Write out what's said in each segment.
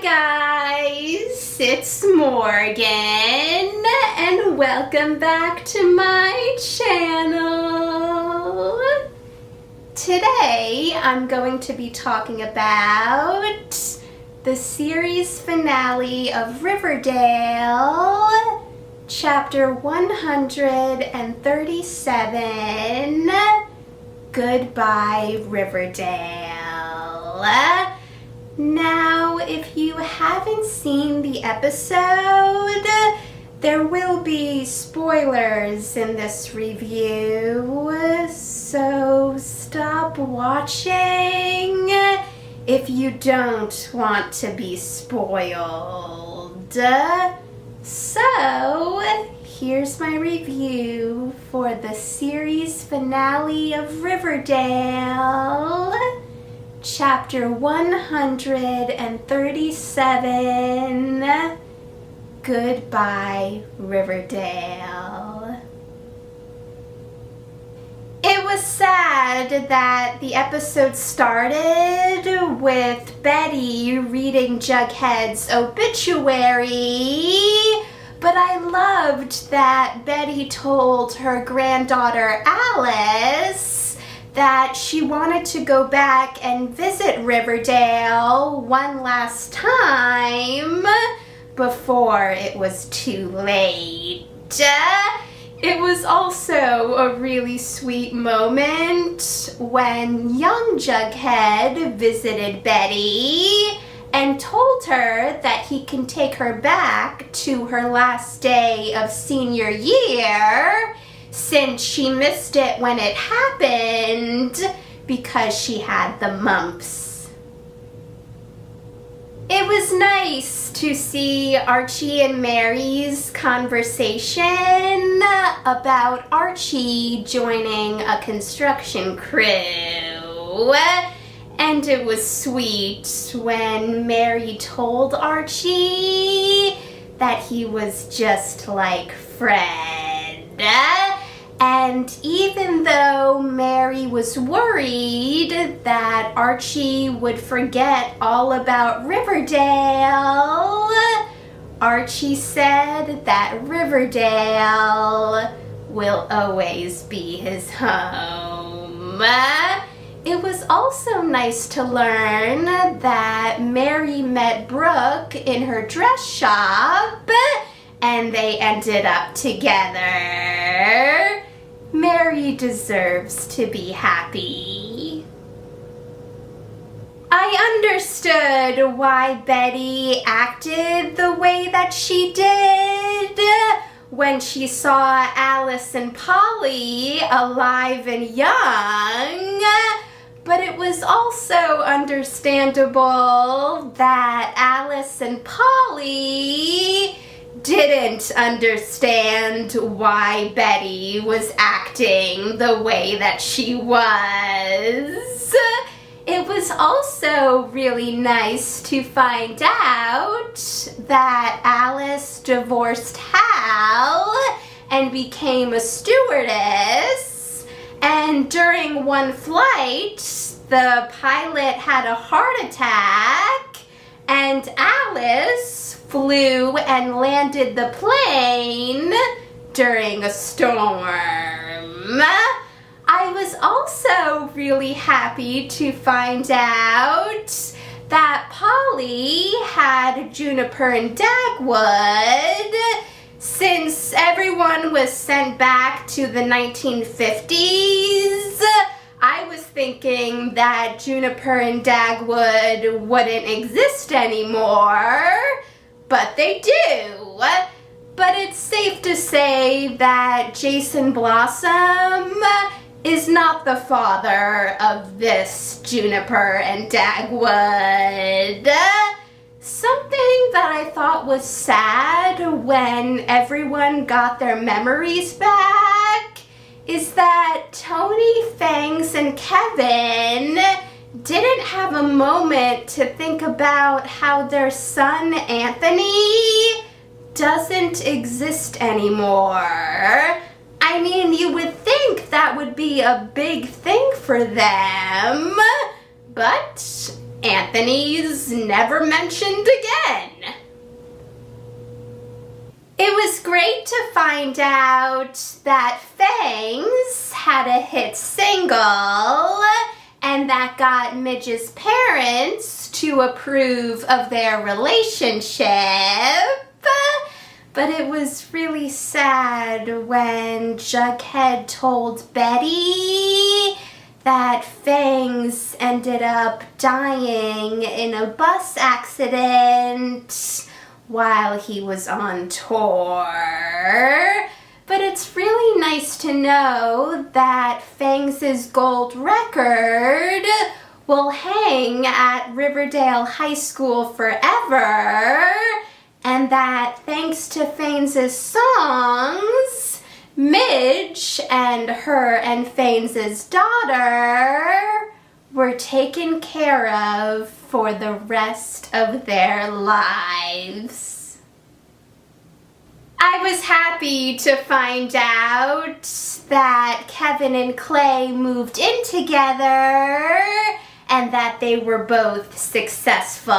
guys, it's Morgan and welcome back to my channel. Today I'm going to be talking about the series finale of Riverdale, chapter 137, Goodbye Riverdale. Now, if you haven't seen the episode, there will be spoilers in this review, so stop watching if you don't want to be spoiled. So, here's my review for the series finale of Riverdale, Chapter 137, Goodbye Riverdale. It was sad that the episode started with Betty reading Jughead's obituary, but I loved that Betty told her granddaughter Alice that she wanted to go back and visit Riverdale one last time before it was too late. It was also a really sweet moment when young Jughead visited Betty and told her that he can take her back to her last day of senior year since she missed it when it happened because she had the mumps. It was nice to see Archie and Mary's conversation about Archie joining a construction crew. And it was sweet when Mary told Archie that he was just like Fred. And even though Mary was worried that Archie would forget all about Riverdale, Archie said that Riverdale will always be his home. It was also nice to learn that Mary met Brooke in her dress shop and they ended up together. Mary deserves to be happy. I understood why Betty acted the way that she did when she saw Alice and Polly alive and young, but it was also understandable that Alice and Polly didn't understand why Betty was acting the way that she was. It was also really nice to find out that Alice divorced Hal and became a stewardess, and during one flight, the pilot had a heart attack, and Alice flew and landed the plane during a storm. I was also really happy to find out that Polly had Juniper and Dagwood since everyone was sent back to the 1950s. I was thinking that Juniper and Dagwood wouldn't exist anymore, but they do. But it's safe to say that Jason Blossom is not the father of this Juniper and Dagwood. Something that I thought was sad when everyone got their memories back is that Tony, Fangs, and Kevin didn't have a moment to think about how their son Anthony doesn't exist anymore. I mean, you would think that would be a big thing for them, but Anthony's never mentioned again. It was great to find out that Fangs had a hit single, and that got Midge's parents to approve of their relationship. But it was really sad when Jughead told Betty that Fangs ended up dying in a bus accident while he was on tour. But it's really nice to know that Fangs' gold record will hang at Riverdale High School forever, and that thanks to Fangs' songs, Midge and her and Fangs' daughter were taken care of for the rest of their lives. I was happy to find out that Kevin and Clay moved in together and that they were both successful.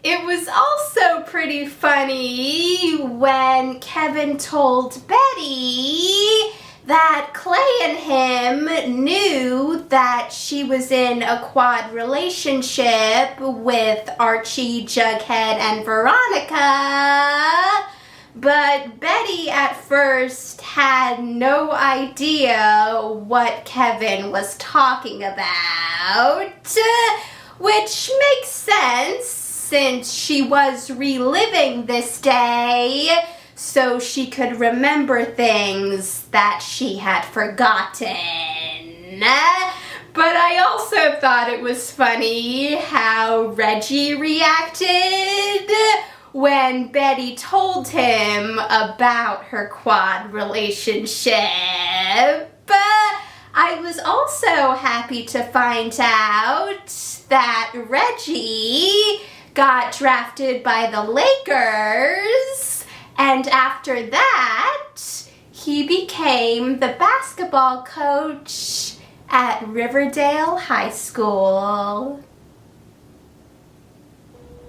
It was also pretty funny when Kevin told Betty that Clay and him knew that she was in a quad relationship with Archie, Jughead, and Veronica, but Betty at first had no idea what Kevin was talking about, which makes sense since she was reliving this day so she could remember things that she had forgotten. But I also thought it was funny how Reggie reacted when Betty told him about her quad relationship. I was also happy to find out that Reggie got drafted by the Lakers, and after that, he became the basketball coach at Riverdale High School.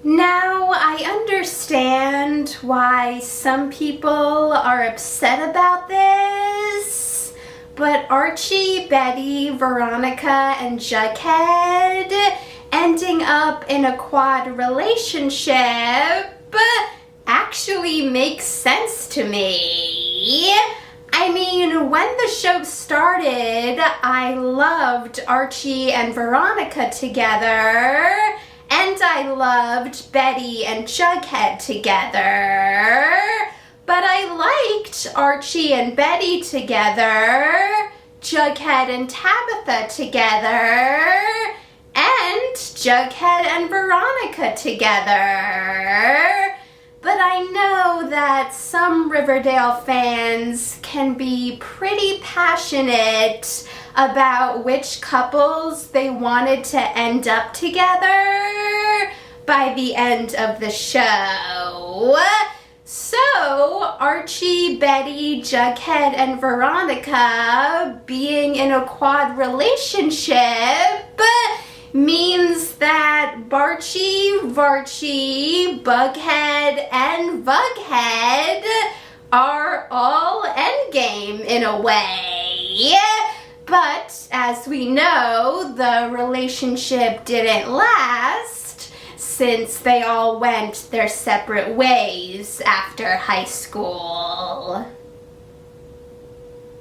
Now, I understand why some people are upset about this, but Archie, Betty, Veronica, and Jughead ending up in a quad relationship actually makes sense to me. I mean, when the show started, I loved Archie and Veronica together, and I loved Betty and Jughead together. But I liked Archie and Betty together, Jughead and Tabitha together, and Jughead and Veronica together. But I know that some Riverdale fans can be pretty passionate about which couples they wanted to end up together by the end of the show. So, Archie, Betty, Jughead, and Veronica being in a quad relationship means that Barchie, Varchie, Bughead, and Bughead are all endgame in a way. But as we know, the relationship didn't last since they all went their separate ways after high school.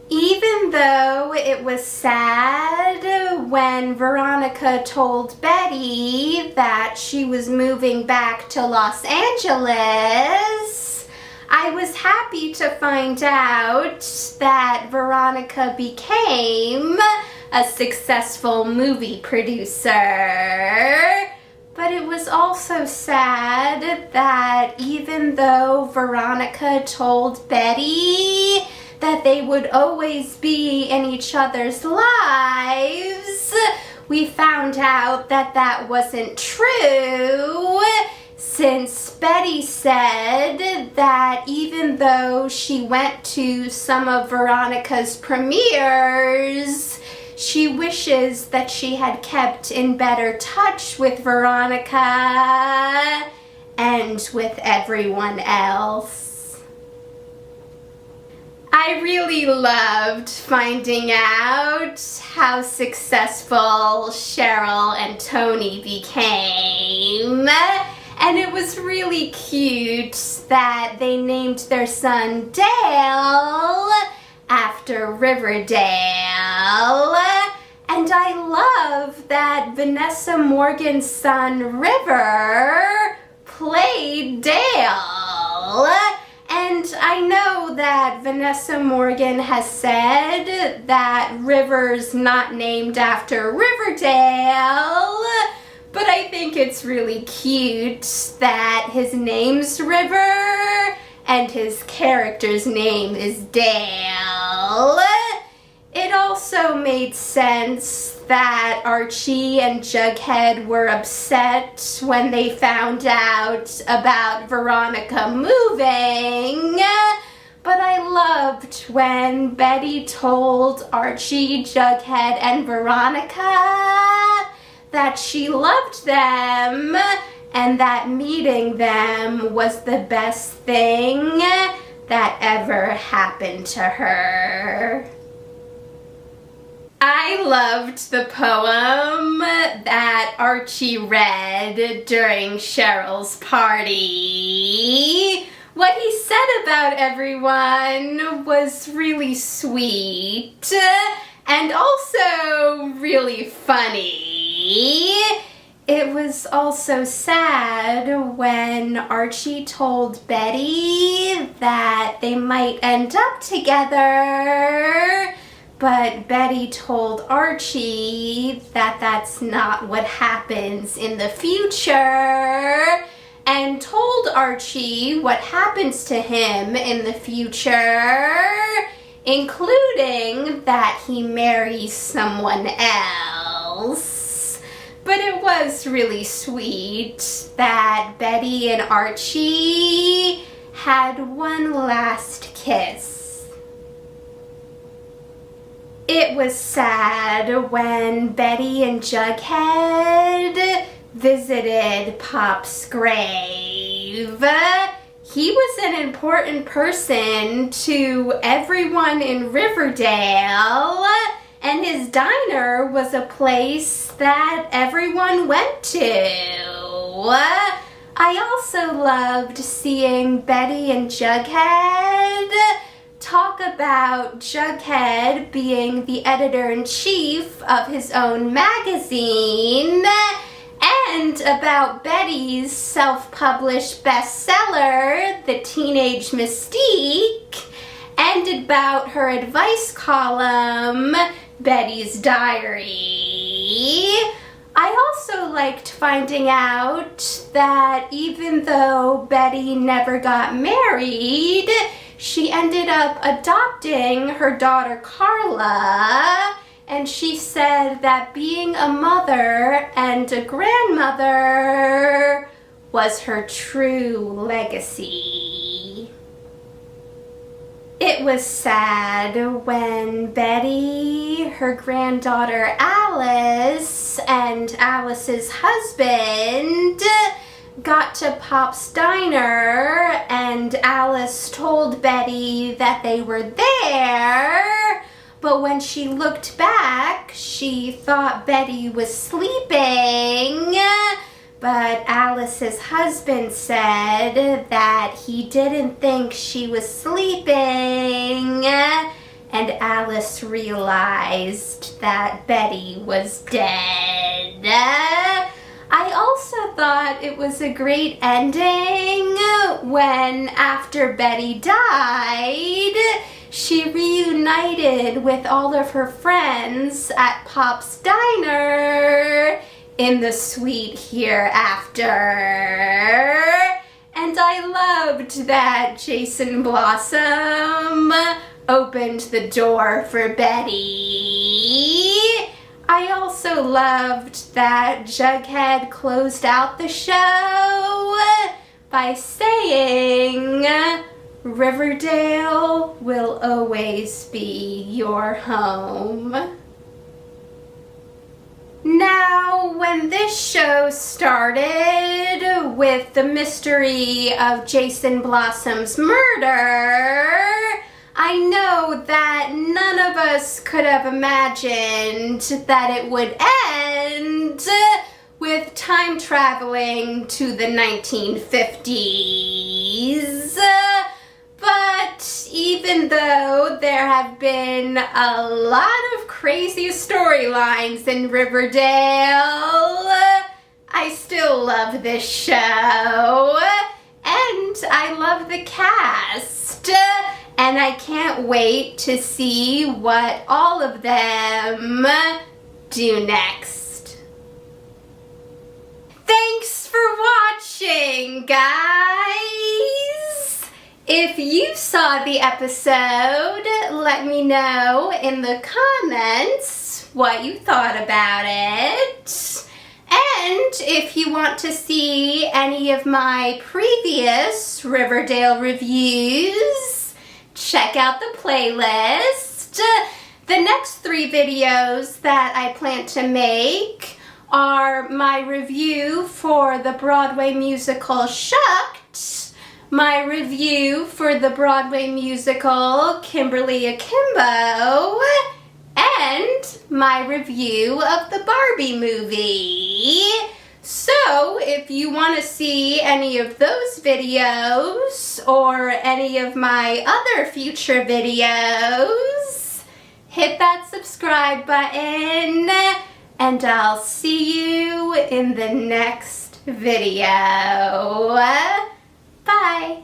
Even though it was sad when Veronica told Betty that she was moving back to Los Angeles, I was happy to find out that Veronica became a successful movie producer. But it was also sad that even though Veronica told Betty that they would always be in each other's lives, we found out that that wasn't true, since Betty said that even though she went to some of Veronica's premieres, She wishes that she had kept in better touch with Veronica and with everyone else. I really loved finding out how successful Cheryl and Tony became. And it was really cute that they named their son Dale after Riverdale. And I love that Vanessa Morgan's son River played Dale. And I know that Vanessa Morgan has said that River's not named after Riverdale, but I think it's really cute that his name's River and his character's name is Dale. It also made sense that Archie and Jughead were upset when they found out about Veronica moving, but I loved when Betty told Archie, Jughead, and Veronica that she loved them and that meeting them was the best thing that ever happened to her. I loved the poem that Archie read during Cheryl's party. What he said about everyone was really sweet and also really funny. It was also sad when Archie told Betty that they might end up together, but Betty told Archie that that's not what happens in the future, and told Archie what happens to him in the future, including that he marries someone else. But it was really sweet that Betty and Archie had one last kiss. It was sad when Betty and Jughead visited Pop's grave. He was an important person to everyone in Riverdale, and his diner was a place that everyone went to. I also loved seeing Betty and Jughead talk about Jughead being the editor-in-chief of his own magazine, and about Betty's self-published bestseller, The Teenage Mystique, and about her advice column, Betty's Diary. I also liked finding out that even though Betty never got married, she ended up adopting her daughter Carla, and she said that being a mother and a grandmother was her true legacy. It was sad when Betty, her granddaughter Alice, and Alice's husband got to Pop's diner, and Alice told Betty that they were there, but when she looked back, she thought Betty was sleeping. But Alice's husband said that he didn't think she was sleeping, and Alice realized that Betty was dead. I also thought it was a great ending when, after Betty died, she reunited with all of her friends at Pop's Diner in the sweet hereafter. And I loved that Jason Blossom opened the door for Betty. I also loved that Jughead closed out the show by saying, "Riverdale will always be your home." Now, when this show started with the mystery of Jason Blossom's murder, I know that none of us could have imagined that it would end with time traveling to the 1950s. But even though there have been a lot of crazy storylines in Riverdale, I still love this show, and I love the cast, and I can't wait to see what all of them do next. Thanks for watching, guys! If you saw the episode, let me know in the comments what you thought about it. And if you want to see any of my previous Riverdale reviews, check out the playlist. The next 3 videos that I plan to make are my review for the Broadway musical Shucked, my review for the Broadway musical Kimberly Akimbo, and my review of the Barbie movie. So if you want to see any of those videos or any of my other future videos, hit that subscribe button, and I'll see you in the next video. Bye.